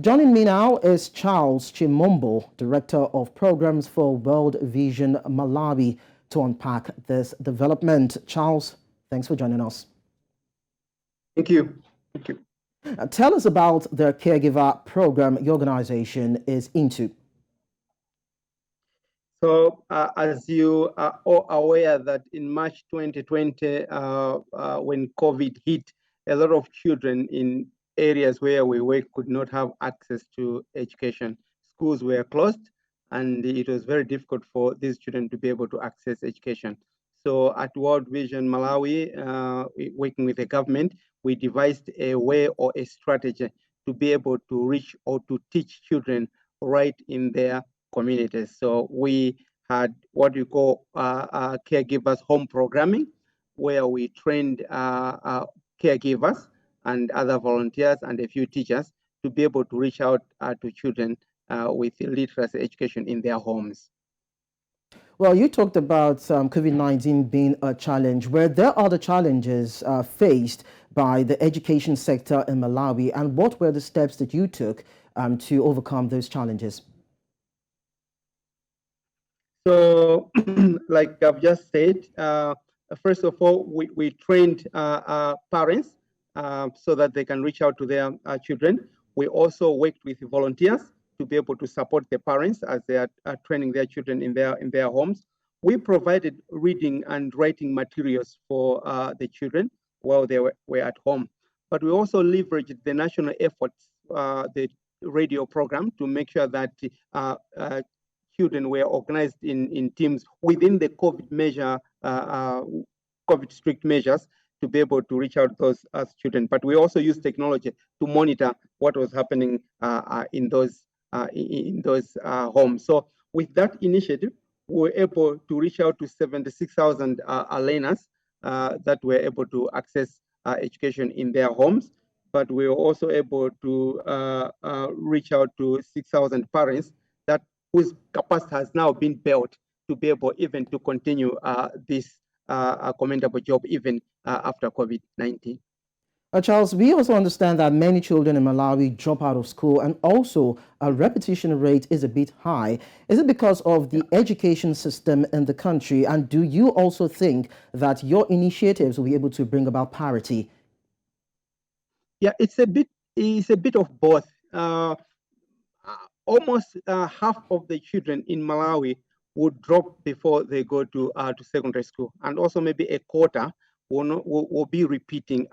Joining me now is Charles Chimombo, Director of Programs for World Vision Malawi, to unpack this development. Charles, thanks for joining us. Thank you. Thank you. Tell us about the Caregiver Program your organization is into. So, as you are all aware that in March 2020, when COVID hit, a lot of children in areas where we work could not have access to education. Schools were closed, and it was very difficult for these children to be able to access education. So at World Vision Malawi, working with the government, we devised a way or a strategy to be able to reach or to teach children right in their communities. So we had what we call caregivers home programming, where we trained caregivers and other volunteers and a few teachers to be able to reach out to children with literacy education in their homes. Well, you talked about COVID-19 being a challenge. Were there other challenges faced by the education sector in Malawi, and what were the steps that you took to overcome those challenges? So, like I've just said, first of all, we trained parents so that they can reach out to their children. We also worked with volunteers to be able to support the parents as they are training their children in their homes. We provided reading and writing materials for the children while they were at home. But we also leveraged the national efforts, the radio program, to make sure that children were organized in teams within the COVID measure, COVID strict measures, to be able to reach out to those students. But we also used technology to monitor what was happening in those homes. So with that initiative, we were able to reach out to 76,000 learners that were able to access education in their homes. But we were also able to reach out to 6,000 parents whose capacity has now been built to be able even to continue this commendable job even after COVID-19. Charles, we also understand that many children in Malawi drop out of school, and also a repetition rate is a bit high. Is it because of the education system in the country? And do you also think that your initiatives will be able to bring about parity? Yeah, it's a bit of both. Almost half of the children in Malawi would drop before they go to secondary school, and also maybe a quarter will be repeating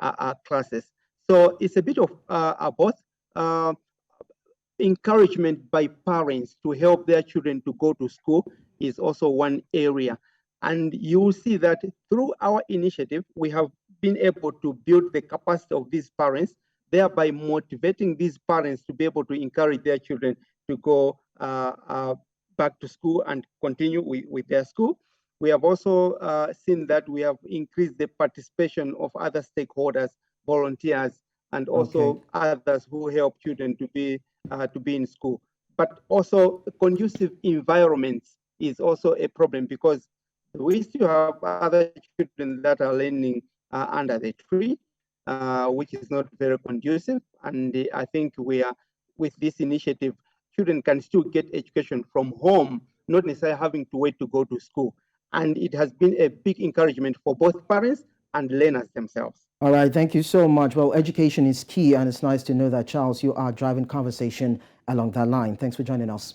classes. So it's a bit of both. Encouragement by parents to help their children to go to school is also one area. And you will see that through our initiative, we have been able to build the capacity of these parents, thereby motivating these parents to be able to encourage their children to go back to school and continue with their school. We have also seen that we have increased the participation of other stakeholders, volunteers, and also others who help children to be in school. But also conducive environments is also a problem, because we still have other children that are learning under the tree, which is not very conducive. And I think we are, with this initiative, children can still get education from home, not necessarily having to wait to go to school. And it has been a big encouragement for both parents and learners themselves. All right, thank you so much. Well, education is key, and it's nice to know that, Charles, you are driving conversation along that line. Thanks for joining us.